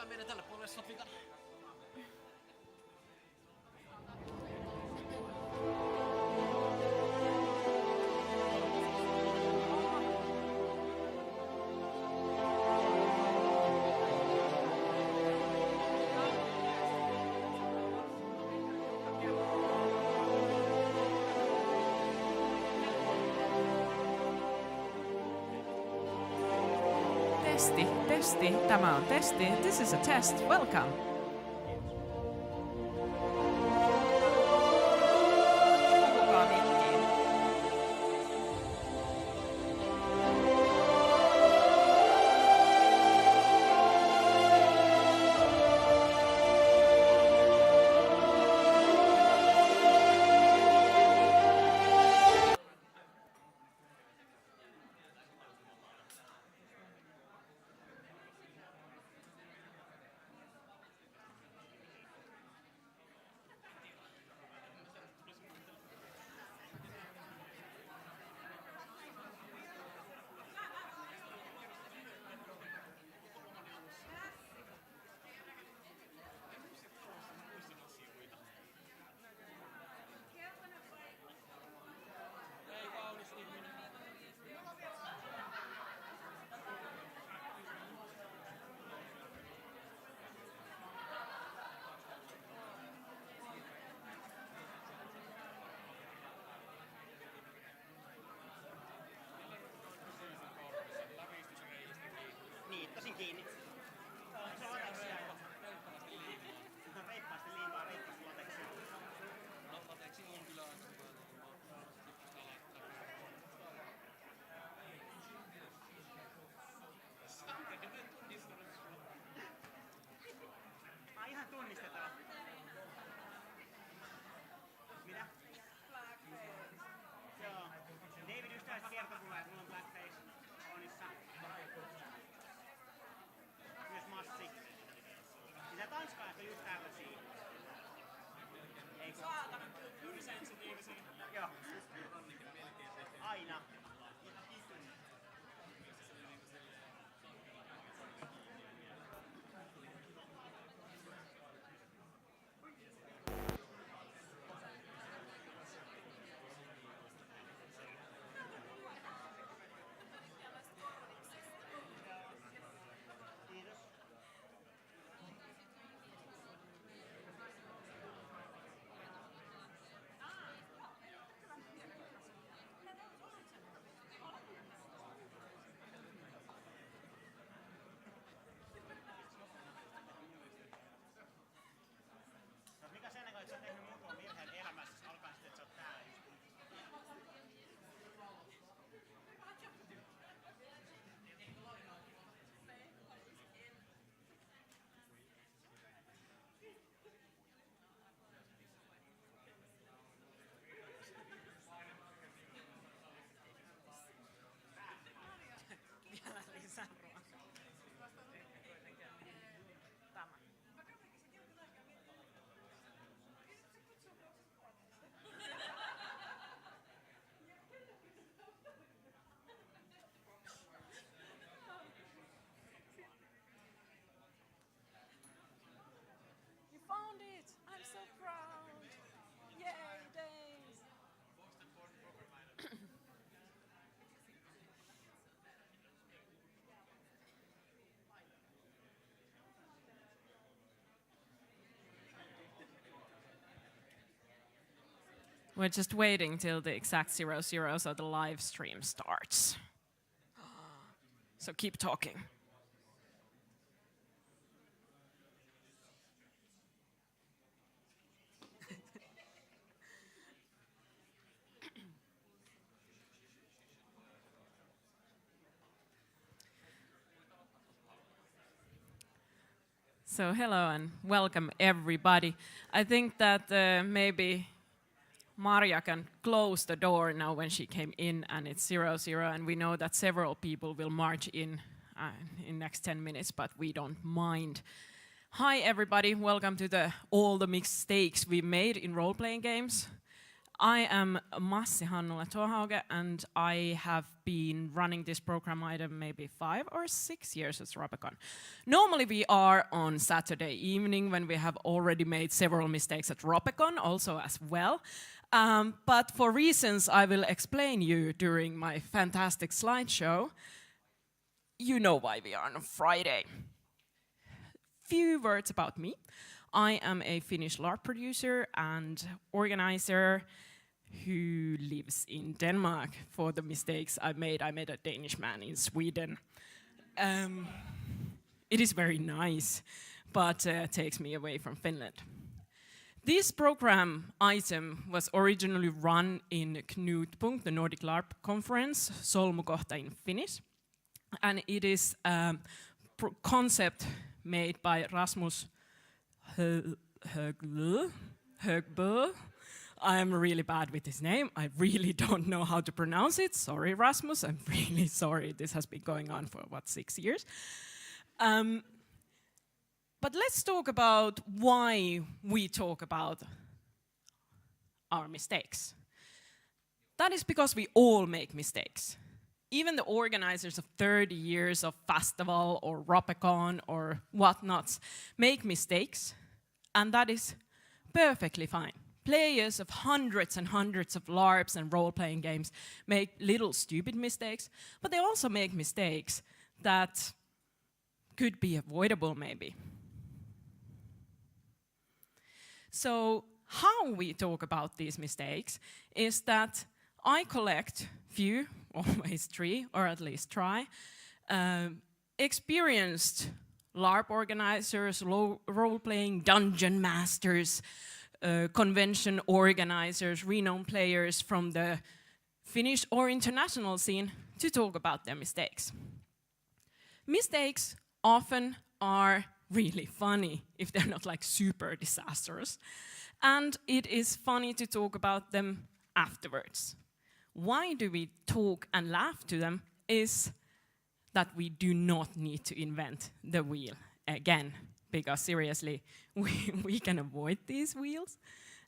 Tää menee tälle puolelle sopikaan. Testi. Tämä on testi. This is a test. Welcome. Puhukaa mikkiin. Niin, tosin kiinni. Se on lateksia. Reippaasti liimaa, reippaasti lateksia. No, lateksi on kyllä aika ihan tunnistetaan. Mitä? Joo. David ystävästi kertoi mulle, että mulla on blackface onissa. Myös massi. Mitä tanskalaiset on just tällaisia? Eikö? Ylisensitiivisiä. Joo. Aina. Mikä sen aikaa, että sä oot tehnyt muutaman virheen elämässä, alkaa sitten, että sä oot täällä just. Vielä lisää ruokaa. Tämä. You found it! I'm so proud! Yay, days! We're just waiting till the exact 00 so the live stream starts. So keep talking. So hello and welcome everybody. I think that maybe Maija can close the door now when she came in and it's 00 and we know that several people will march in next 10 minutes, but we don't mind. Hi everybody, welcome to all the mistakes we made in role-playing games. I am Massi Hannula Thorhauge, and I have been running this program item maybe 5 or 6 years at Ropecon. Normally we are on Saturday evening when we have already made several mistakes at Ropecon also as well. But for reasons I will explain you during my fantastic slideshow, you know why we are on Friday. Few words about me. I am a Finnish LARP producer and organizer who lives in Denmark. For the mistakes I made a Danish man in Sweden. It is very nice, but takes me away from Finland. This program item was originally run in Knutpunkt, the Nordic LARP conference, Solmukohta in Finnish. And it is a concept made by Rasmus Högbø. I am really bad with his name. I really don't know how to pronounce it. Sorry, Rasmus. I'm really sorry. This has been going on for, 6 years? But let's talk about why we talk about our mistakes. That is because we all make mistakes. Even the organizers of 30 years of festival or Ropecon or whatnots make mistakes, and that is perfectly fine. Players of hundreds and hundreds of LARPs and role-playing games make little stupid mistakes, but they also make mistakes that could be avoidable maybe. So how we talk about these mistakes is that I collect few, always 3, or at least try, experienced LARP organizers, role-playing dungeon masters, convention organizers, renowned players from the Finnish or international scene to talk about their mistakes. Mistakes often are really funny if they're not like super disastrous. And it is funny to talk about them afterwards. Why do we talk and laugh to them is that we do not need to invent the wheel again. Because seriously, we can avoid these wheels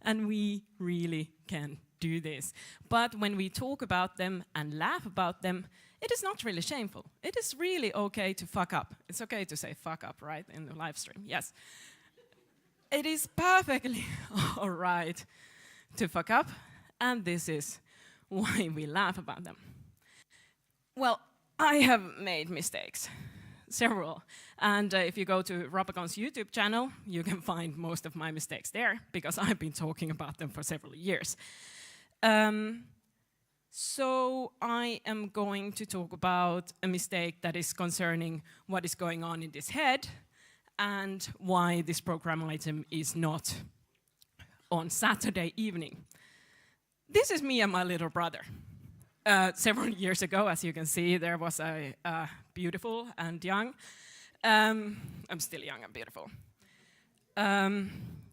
and we really can do this. But when we talk about them and laugh about them, it is not really shameful. It is really okay to fuck up. It's okay to say fuck up, right, in the live stream, yes. It is perfectly all right to fuck up, and this is why we laugh about them. Well, I have made mistakes, several. And if you go to Ropecon's YouTube channel, you can find most of my mistakes there, because I've been talking about them for several years. So I am going to talk about a mistake that is concerning what is going on in this head and why this program item is not on Saturday evening. This is me and my little brother. Several years ago, as you can see, there was a beautiful and young. I'm still young and beautiful.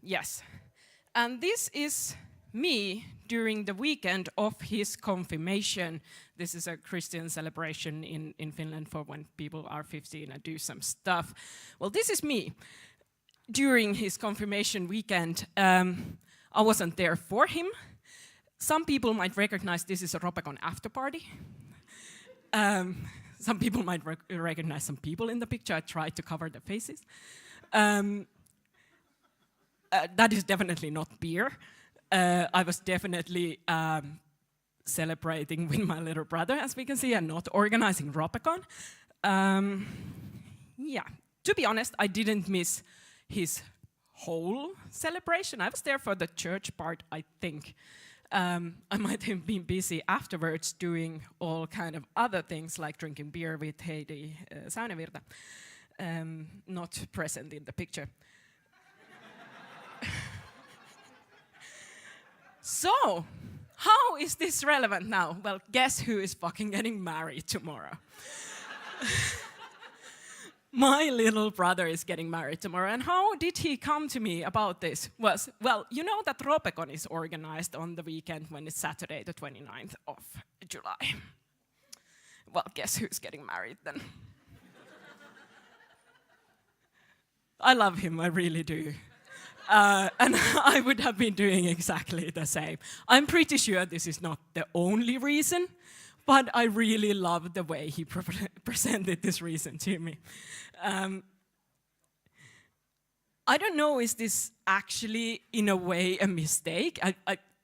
Yes. And this is me during the weekend of his confirmation. This is a Christian celebration in Finland for when people are 15 and do some stuff. Well, this is me during his confirmation weekend. I wasn't there for him. Some people might recognize this is a Ropecon after party. Some people might recognize some people in the picture. I tried to cover their faces. That is definitely not beer. I was definitely celebrating with my little brother, as we can see, and not organizing Ropecon. Yeah, to be honest, I didn't miss his whole celebration. I was there for the church part, I think. I might have been busy afterwards doing all kind of other things, like drinking beer with Heidi Saunevirta, not present in the picture. So, how is this relevant now? Well, guess who is fucking getting married tomorrow? My little brother is getting married tomorrow. And how did he come to me about this? Well, you know that Ropecon is organized on the weekend when it's Saturday, the 29th of July. Well, guess who's getting married then? I love him, I really do. And I would have been doing exactly the same. I'm pretty sure this is not the only reason, but I really loved the way he presented this reason to me. I don't know, is this actually in a way a mistake?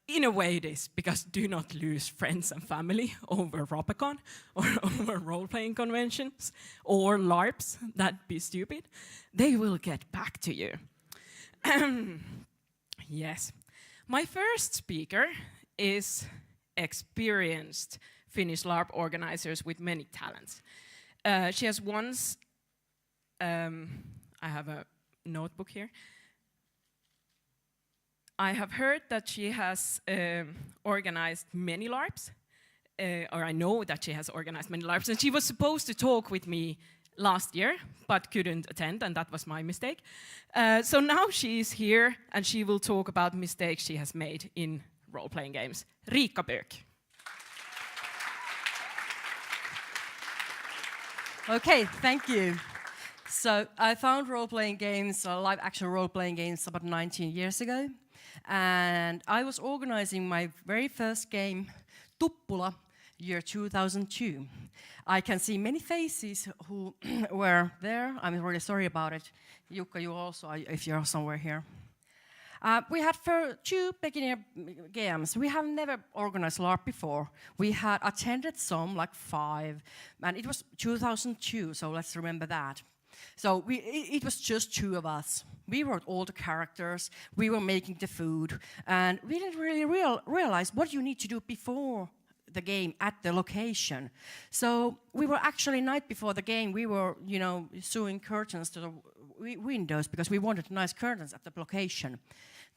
In a way it is, because do not lose friends and family over Ropecon or over role-playing conventions or LARPs. That'd be stupid. They will get back to you. Yes. My first speaker is experienced Finnish LARP organizers with many talents. She has once, I have a notebook here. I have heard that she has organized many LARPs, or I know that she has organized many LARPs, and she was supposed to talk with me last year, but couldn't attend, and that was my mistake. So now she is here, and she will talk about mistakes she has made in role-playing games. Riikka Böök. Okay, thank you. So I found role-playing games, live-action role-playing games, about 19 years ago. And I was organizing my very first game, Tuppula, year 2002. I can see many faces who were there. I'm really sorry about it. Jukka, you also, if you're somewhere here. We had 2 beginner games. We have never organized LARP before. We had attended some, like 5, and it was 2002, so let's remember that. So it was just 2 of us. We wrote all the characters, we were making the food, and we didn't really realize what you need to do before the game at the location. So we were actually, night before the game, we were, sewing curtains to the windows because we wanted nice curtains at the location.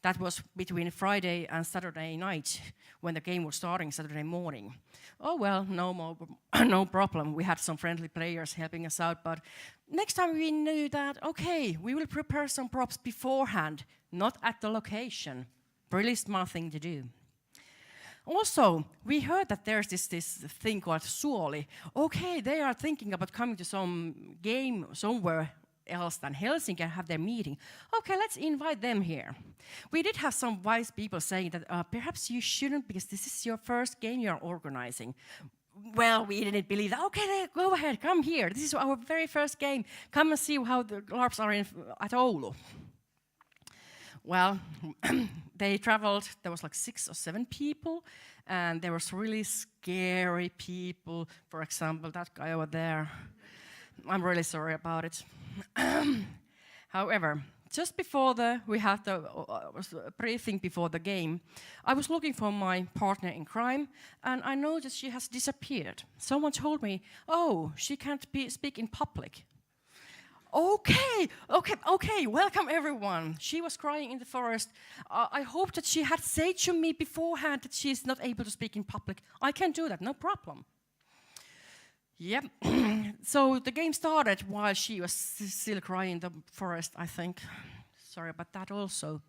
That was between Friday and Saturday night when the game was starting Saturday morning. Oh well, no problem. We had some friendly players helping us out, but next time we knew that, okay, we will prepare some props beforehand, not at the location. Really smart thing to do. Also, we heard that there's this thing called Suoli. Okay, they are thinking about coming to some game somewhere else than Helsinki and have their meeting. Okay, let's invite them here. We did have some wise people saying that perhaps you shouldn't because this is your first game you're organizing. Well, we didn't believe that. Okay, go ahead, come here. This is our very first game. Come and see how the LARPs are at Oulu. Well, they traveled, there was like 6 or 7 people, and there was really scary people. For example, that guy over there. I'm really sorry about it. However, just before we had the briefing before the game, I was looking for my partner in crime, and I noticed she has disappeared. Someone told me, oh, she can't speak in public. Okay, welcome everyone. She was crying in the forest. I hope that she had said to me beforehand that she's not able to speak in public. I can do that, no problem. Yep. So the game started while she was still crying in the forest, I think. Sorry about that also.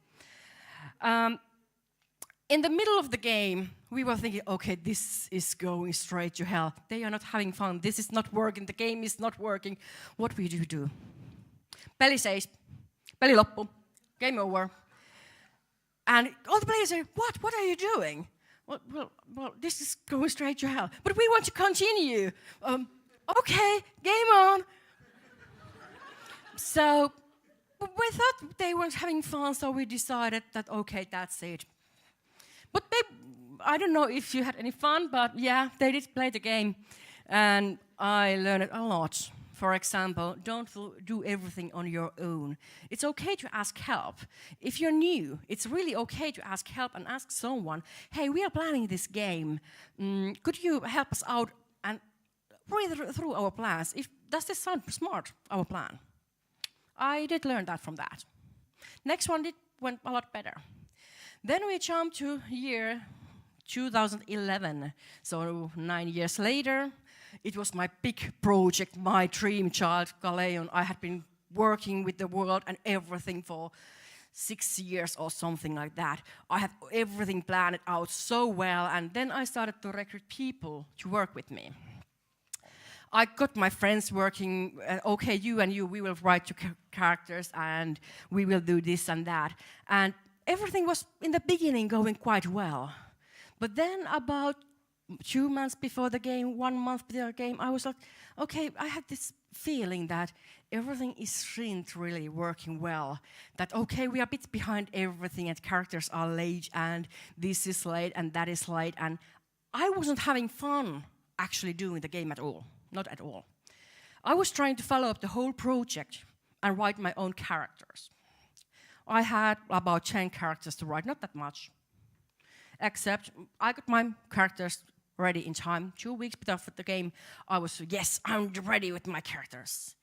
In the middle of the game, we were thinking, okay, this is going straight to hell. They are not having fun. This is not working. The game is not working. What will you do? Peli seis. Peli loppu. Game over. And all the players say, what are you doing? Well, this is going straight to hell. But we want to continue. Okay, game on. So we thought they weren't having fun, so we decided that, okay, that's it. But I don't know if you had any fun, but yeah, they did play the game. And I learned a lot. For example, don't do everything on your own. It's okay to ask help. If you're new, it's really okay to ask help and ask someone, hey, we are planning this game. Could you help us out and read through our plans? Does this sound smart, our plan? I did learn that from that. Next one went a lot better. Then we jumped to year 2011, so 9 years later. It was my big project, my dream child, Galeon. I had been working with the world and everything for 6 years or something like that. I had everything planned out so well, and then I started to recruit people to work with me. I got my friends working, okay, you and you, we will write your characters and we will do this and that. And everything was, in the beginning, going quite well. But then about 2 months before the game, 1 month before the game, I was like, okay, I had this feeling that everything isn't really working well. That, okay, we are a bit behind everything and characters are late and this is late and that is late. And I wasn't having fun actually doing the game at all. Not at all. I was trying to follow up the whole project and write my own characters. I had about 10 characters to write, not that much. Except I got my characters ready in time. 2 weeks before the game, I was, yes, I'm ready with my characters.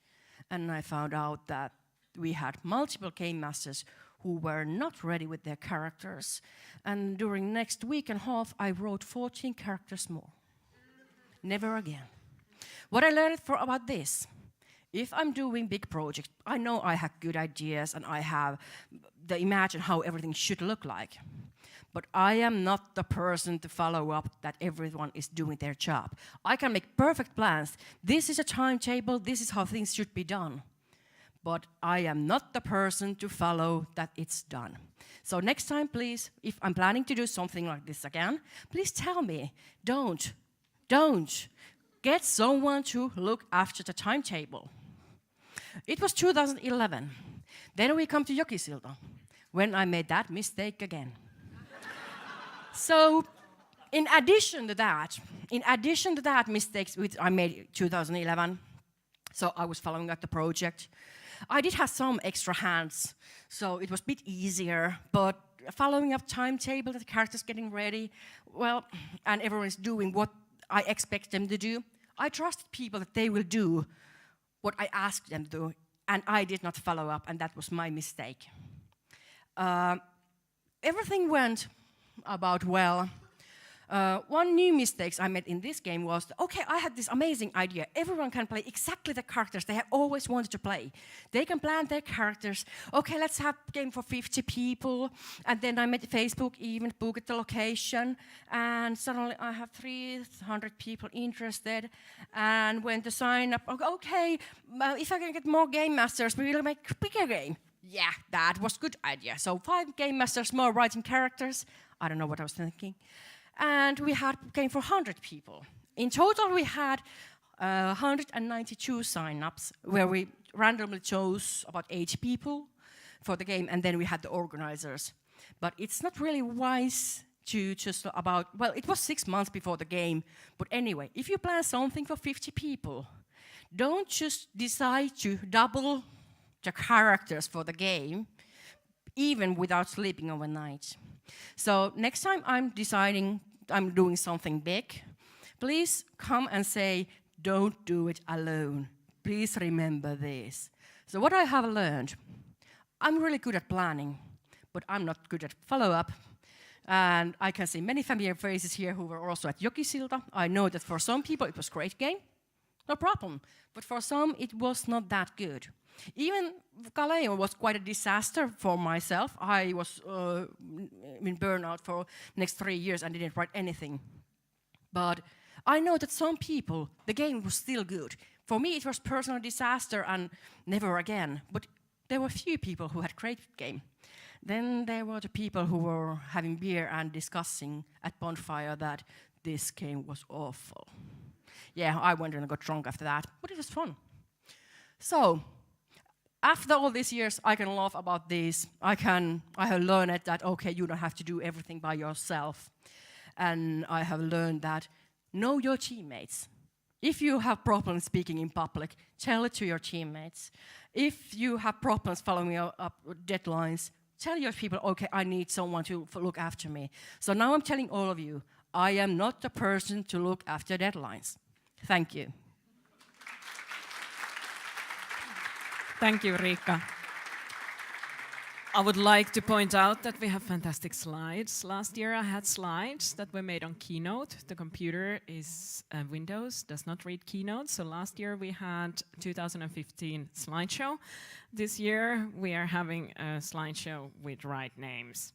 And I found out that we had multiple game masters who were not ready with their characters. And during next week and a half, I wrote 14 characters more. Never again. What I learned about this, if I'm doing big projects, I know I have good ideas and I have the imagine how everything should look like. But I am not the person to follow up that everyone is doing their job. I can make perfect plans. This is a timetable, this is how things should be done. But I am not the person to follow that it's done. So next time, please, if I'm planning to do something like this again, please tell me, don't. Get someone to look after the timetable. It was 2011. Then we come to Jokisilta, when I made that mistake again. So, in addition to that mistakes which I made in 2011, so I was following up the project. I did have some extra hands, so it was a bit easier, but following up timetable, the characters getting ready, well, and everyone's doing what I expect them to do. I trusted people that they will do what I asked them to do, and I did not follow up, and that was my mistake. Everything went about well. One new mistake I made in this game was, okay, I had this amazing idea. Everyone can play exactly the characters they have always wanted to play. They can plan their characters. Okay, let's have a game for 50 people. And then I made a Facebook event, booked the location, and suddenly I have 300 people interested. And when to sign up, okay, if I can get more game masters, we will make a bigger game. Yeah, that was a good idea. So 5 game masters more writing characters. I don't know what I was thinking. And we had game for 100 people. In total, we had 192 sign-ups, where we randomly chose about 80 people for the game, and then we had the organizers. But it's not really wise to just well, it was 6 months before the game, but anyway, if you plan something for 50 people, don't just decide to double the characters for the game, even without sleeping overnight. So next time I'm deciding I'm doing something big, please come and say, don't do it alone. Please remember this. So what I have learned, I'm really good at planning, but I'm not good at follow-up. And I can see many familiar faces here who were also at Jokisilta. I know that for some people it was a great game, no problem. But for some it was not that good. Even Kaleo was quite a disaster for myself. I was in burnout for next 3 years and didn't write anything. But I know that some people, the game was still good. For me, it was personal disaster and never again. But there were few people who had great game. Then there were the people who were having beer and discussing at bonfire that this game was awful. Yeah, I went and got drunk after that, but it was fun. So, after all these years, I can laugh about this. I have learned that, okay, you don't have to do everything by yourself. And I have learned that know your teammates. If you have problems speaking in public, tell it to your teammates. If you have problems following up deadlines, tell your people, okay, I need someone to look after me. So now I'm telling all of you, I am not the person to look after deadlines. Thank you. Thank you, Riikka. I would like to point out that we have fantastic slides. Last year I had slides that were made on Keynote. The computer is Windows, does not read Keynote. So last year we had 2015 slideshow. This year we are having a slideshow with right names.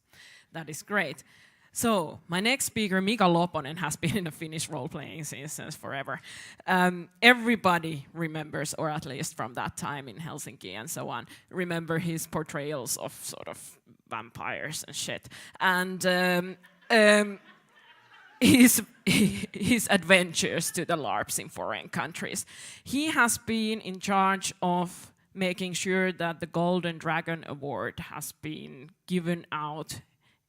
That is great. So, my next speaker, Mika Loponen, has been in the Finnish role-playing scene since forever. Everybody remembers, or at least from that time in Helsinki and so on, remember his portrayals of sort of vampires and shit. And his adventures to the LARPs in foreign countries. He has been in charge of making sure that the Golden Dragon Award has been given out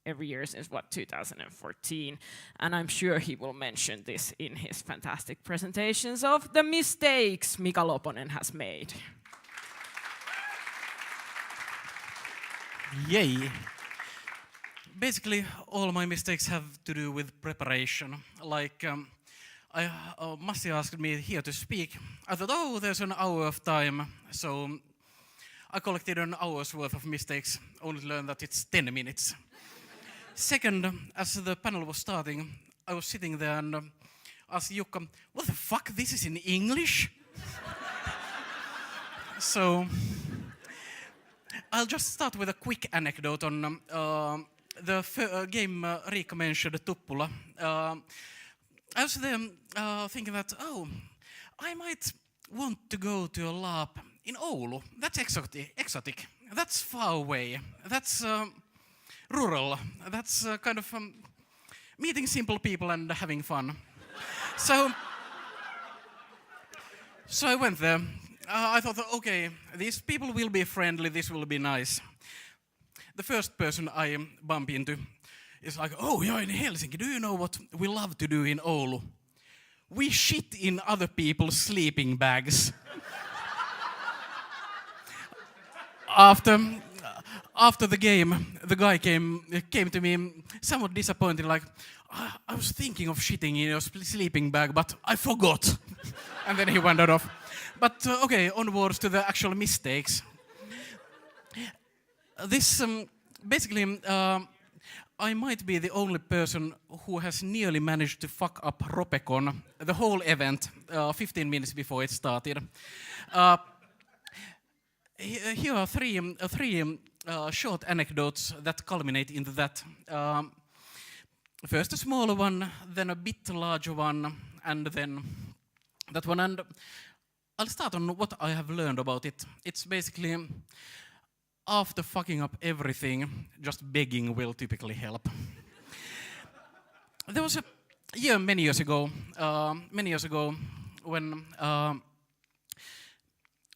every year since 2014, and I'm sure he will mention this in his fantastic presentations of the mistakes Mika Loponen has made. Yay! Basically, all my mistakes have to do with preparation. Like, Massi asked me here to speak. I thought, oh, there's an hour of time, so I collected an hour's worth of mistakes, only to learn that it's 10 minutes. Second, as the panel was starting, I was sitting there and asked Jukka, what the fuck, this is in English? So, I'll just start with a quick anecdote on the game Riikka mentioned, Tuppula. I was there thinking that, oh, I might want to go to a LARP in Oulu. That's exotic. That's far away. That's rural. That's kind of meeting simple people and having fun. So I went there. I thought, okay, these people will be friendly, this will be nice. The first person I bump into is like, oh, you're in Helsinki, do you know what we love to do in Oulu? We shit in other people's sleeping bags. After the game, the guy came to me somewhat disappointed, like, I was thinking of shitting in your sleeping bag, but I forgot. And then he wandered off. But okay, onwards to the actual mistakes. This, basically, I might be the only person who has nearly managed to fuck up Ropecon, the whole event, 15 minutes before it started. Here are three short anecdotes that culminate into that. First a smaller one, then a bit larger one, and then that one. And I'll start on what I have learned about it. It's basically, after fucking up everything, just begging will typically help. There was a year, many years ago, when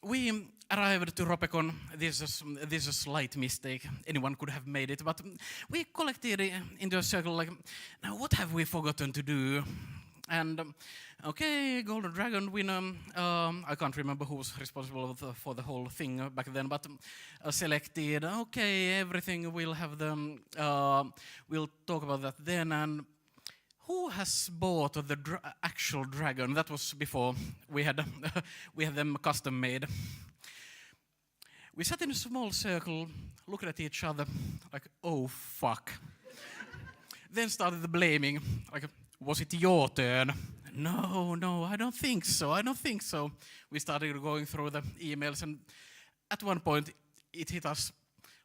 we arrived to Ropecon. This is a slight mistake. Anyone could have made it, but we collected into a circle like, now what have we forgotten to do? And okay, Golden Dragon winner. I can't remember who was responsible for the whole thing back then, but selected. Okay, everything we'll have them. We'll talk about that then. And who has bought the actual dragon? That was before we had them custom made. We sat in a small circle, looked at each other, like, oh fuck. Then started the blaming, like, was it your turn? No, I don't think so. We started going through the emails, and at one point it hit us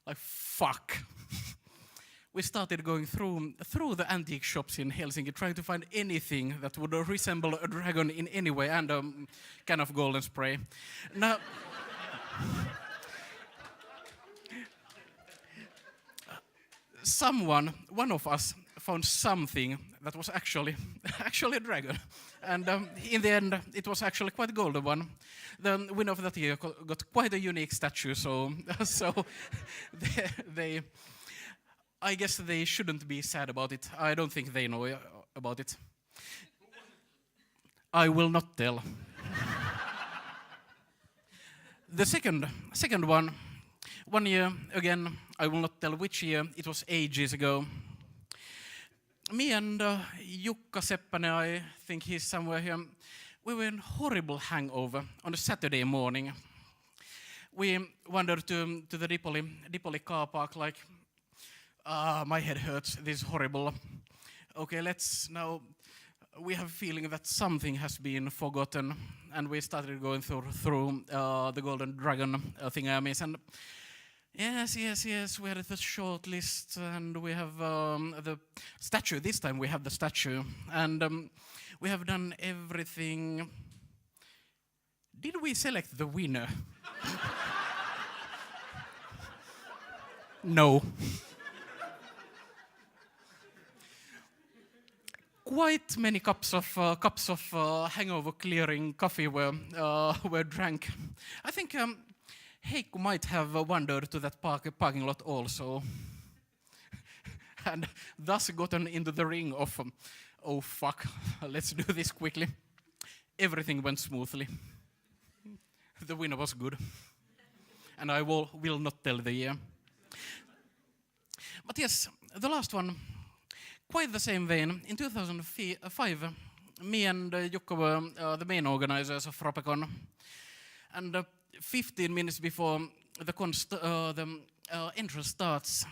like, fuck. We started going through the antique shops in Helsinki, trying to find anything that would resemble a dragon in any way, and a can of golden spray. Now, one of us found something that was actually a dragon. And in the end, it was actually quite a golden one. The winner of that year got quite a unique statue, so they I guess they shouldn't be sad about it. I don't think they know about it. I will not tell. The second one year, again, I will not tell which year, it was ages ago. Me and Jukka Seppänen, I think he's somewhere here, we were in horrible hangover on a Saturday morning. We wandered to the Dipoli car park like, my head hurts, this is horrible. Okay, we have a feeling that something has been forgotten, and we started going through the Golden Dragon thingamies, and Yes, yes, yes. We had the short list, and we have the statue. This time we have the statue, and we have done everything. Did we select the winner? No. Quite many cups of hangover clearing coffee were drank. I think Heikku might have wandered to that parking lot also, and thus gotten into the ring of, oh fuck, let's do this quickly. Everything went smoothly. The winner was good, and I will not tell the year. But yes, the last one, quite the same vein. In 2005, me and Jukka were the main organizers of Ropecon, and 15 minutes before the entrance starts,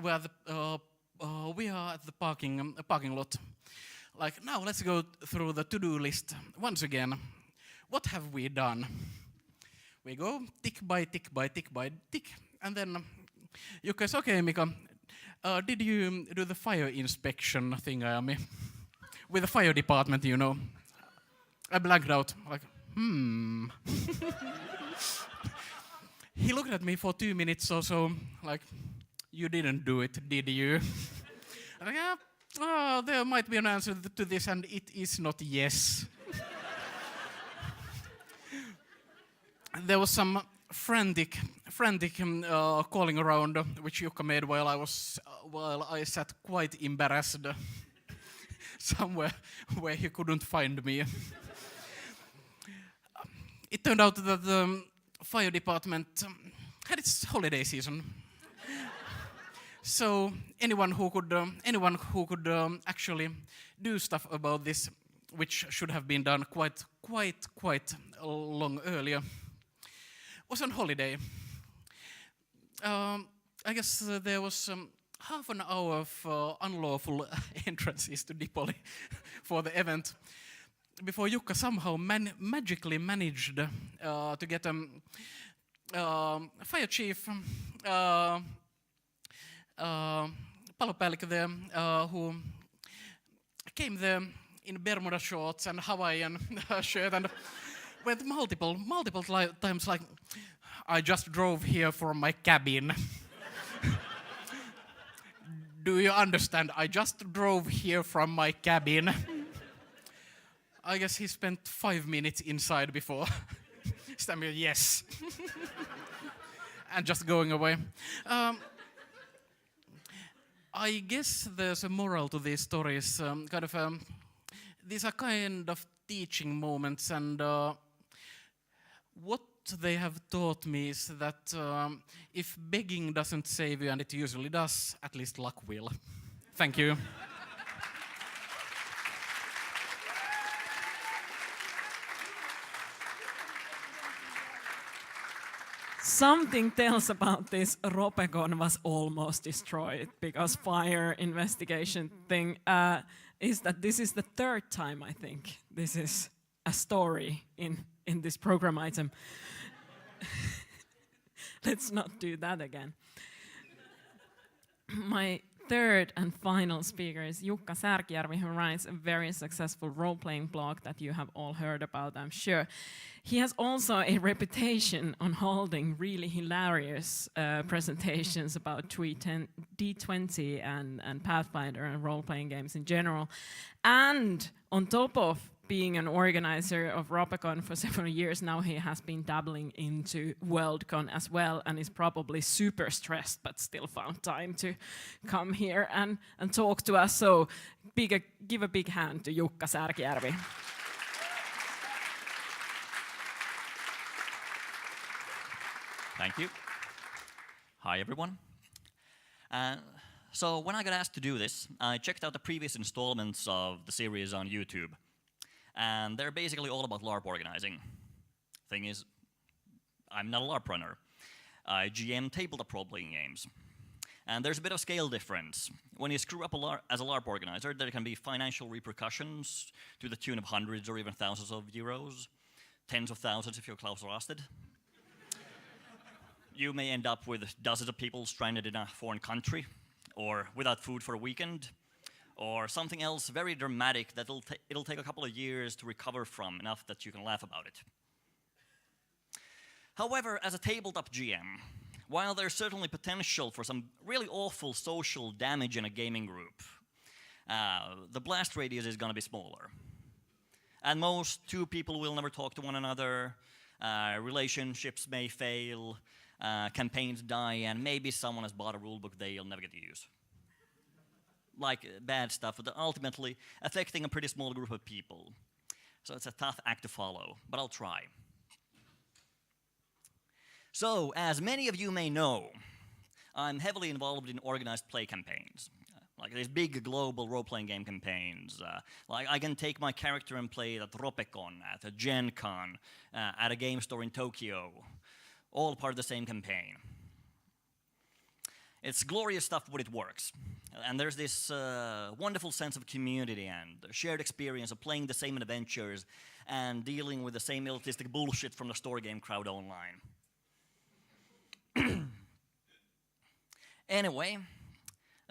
we are at the parking lot. Like, now let's go through the to-do list once again. What have we done? We go tick by tick by tick by tick, and then Jukka says, okay, Mika, did you do the fire inspection thing, with the fire department, you know? I blanked out, like, He looked at me for 2 minutes or so, like, you didn't do it, did you? I'm like, yeah, there might be an answer to this, and it is not yes. There was some frantic calling around, which Jukka made while I sat quite embarrassed somewhere where he couldn't find me. It turned out that the fire department had its holiday season, so anyone who could actually do stuff about this, which should have been done quite long earlier, was on holiday. I guess there was half an hour of unlawful entrances to Dipoli for the event before Jukka somehow magically managed to get fire chief, palopäällikkö there, who came there in Bermuda shorts and Hawaiian shirt and went multiple times like, I just drove here from my cabin. Do you understand? I just drove here from my cabin. I guess he spent 5 minutes inside before stammering yes. And just going away. I guess there's a moral to these stories. These are kind of teaching moments, and what they have taught me is that if begging doesn't save you, and it usually does, at least luck will. Thank you. Something tells about this Ropecon was almost destroyed because fire investigation thing is that this is the third time, I think, this is a story in this program item. Let's not do that again. My third and final speaker is Jukka Särkijärvi, who writes a very successful role-playing blog that you have all heard about, I'm sure. He has also a reputation on holding really hilarious presentations about D20 and Pathfinder and role-playing games in general. And on top of being an organizer of Ropecon for several years now, he has been dabbling into Worldcon as well and is probably super stressed but still found time to come here and talk to us. So give a big hand to Jukka Särkijärvi. Thank you. Hi, everyone. So when I got asked to do this, I checked out the previous installments of the series on YouTube. And they're basically all about LARP organizing. Thing is, I'm not a LARP runner. I GM tabletop role-playing games. And there's a bit of scale difference. When you screw up as a LARP organizer, there can be financial repercussions to the tune of hundreds or even thousands of euros, tens of thousands if you're Klaus Rasted. You may end up with dozens of people stranded in a foreign country, or without food for a weekend, or something else very dramatic that it'll take a couple of years to recover from, enough that you can laugh about it. However, as a tabletop GM, while there's certainly potential for some really awful social damage in a gaming group, the blast radius is going to be smaller. At most, two people will never talk to one another, relationships may fail, campaigns die, and maybe someone has bought a rulebook they'll never get to use. Like bad stuff, but ultimately affecting a pretty small group of people. So it's a tough act to follow, but I'll try. So, as many of you may know, I'm heavily involved in organized play campaigns. Like these big global role-playing game campaigns. Like I can take my character and play it at Ropecon, at a Gen Con, at a game store in Tokyo. All part of the same campaign. It's glorious stuff when it works. And there's this wonderful sense of community and shared experience of playing the same adventures and dealing with the same elitistic bullshit from the story game crowd online. Anyway,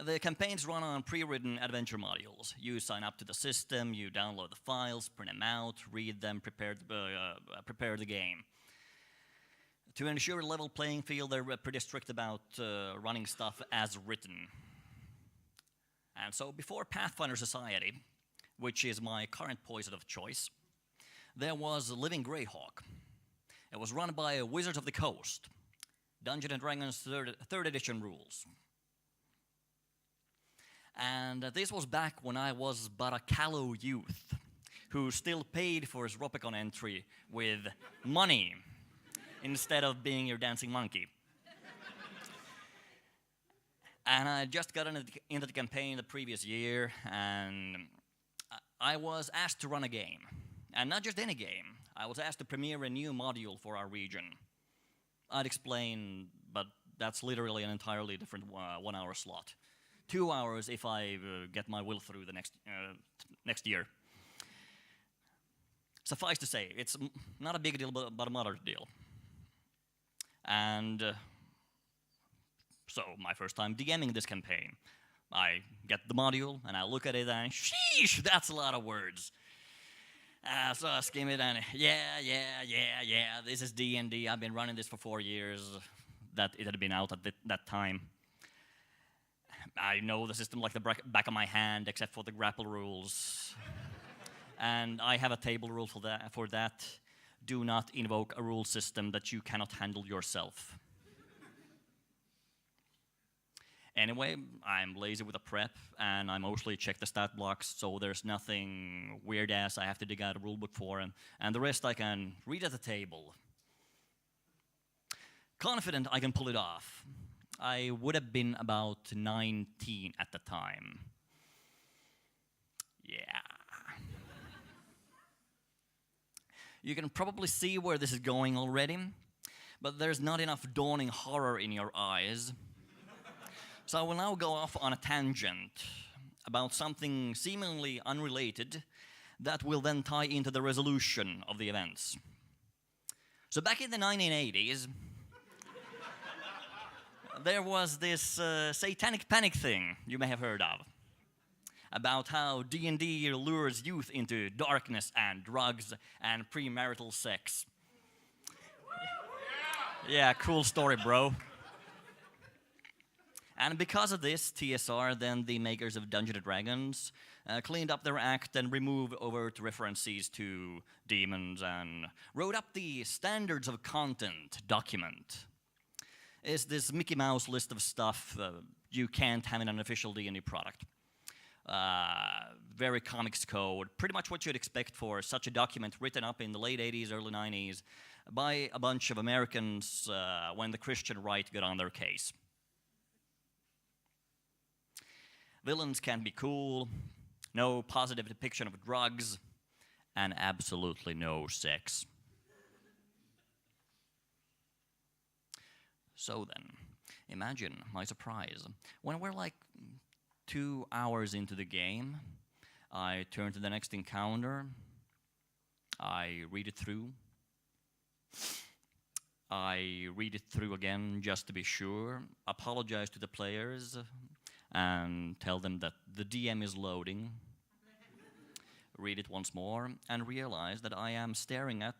the campaigns run on pre-written adventure modules. You sign up to the system, you download the files, print them out, read them, prepare the game. To ensure a level playing field, they're pretty strict about running stuff as written. And so before Pathfinder Society, which is my current poison of choice, there was Living Greyhawk. It was run by Wizards of the Coast. Dungeons & Dragons 3rd edition rules. And this was back when I was but a callow youth who still paid for his Ropecon entry with money instead of being your dancing monkey. And I just got into the campaign the previous year, and I was asked to run a game. And not just any game. I was asked to premiere a new module for our region. I'd explain, but that's literally an entirely different 1 hour slot. 2 hours if I get my will through the next year. Suffice to say, it's not a big deal, but a moderate deal. And so, my first time DMing this campaign. I get the module, and I look at it, and sheesh, that's a lot of words. So I skim it, and yeah, this is D&D. I've been running this for 4 years. That it had been out at that time. I know the system like the back of my hand, except for the grapple rules. And I have a table rule for that. Do not invoke a rule system that you cannot handle yourself. Anyway, I'm lazy with the prep, and I mostly check the stat blocks, so there's nothing weird-ass I have to dig out a rulebook for, and the rest I can read at the table. Confident I can pull it off. I would have been about 19 at the time. Yeah. You can probably see where this is going already, but there's not enough dawning horror in your eyes. So I will now go off on a tangent about something seemingly unrelated that will then tie into the resolution of the events. So back in the 1980s, there was this satanic panic thing you may have heard of, about how D&D lures youth into darkness and drugs and premarital sex. Yeah, cool story, bro. And because of this, TSR, then the makers of Dungeons & Dragons, cleaned up their act and removed overt references to demons and wrote up the Standards of Content document. It's this Mickey Mouse list of stuff you can't have in an official D&D product. Very comics code, pretty much what you'd expect for such a document written up in the late 80s, early 90s by a bunch of Americans when the Christian right got on their case. Villains can be cool, no positive depiction of drugs, and absolutely no sex. So then, imagine my surprise. When we're like 2 hours into the game, I turn to the next encounter, I read it through, I read it through again just to be sure, apologize to the players, and tell them that the DM is loading. Read it once more, and realize that I am staring at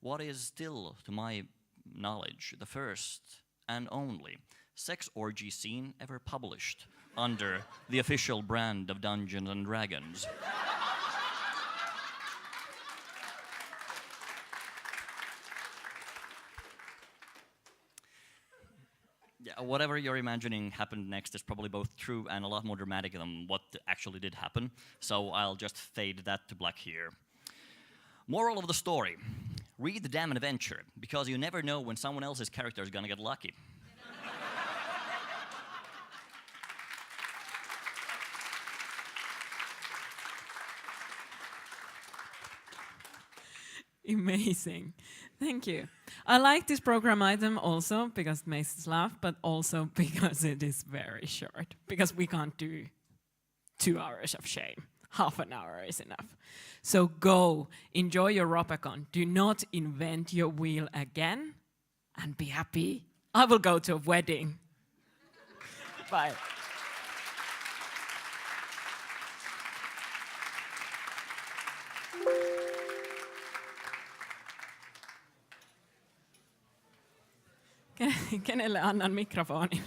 what is still, to my knowledge, the first and only sex orgy scene ever published under the official brand of Dungeons and Dragons. Yeah, whatever you're imagining happened next is probably both true and a lot more dramatic than what actually did happen, so I'll just fade that to black here. Moral of the story: read the damn adventure, because you never know when someone else's character is gonna get lucky. Amazing. Thank you. I like this program item also because it makes us laugh, but also because it is very short. Because we can't do 2 hours of shame. Half an hour is enough. So go, enjoy your Ropecon. Do not invent your wheel again, and be happy. I will go to a wedding. Bye. Kenelle annan mikrofonin?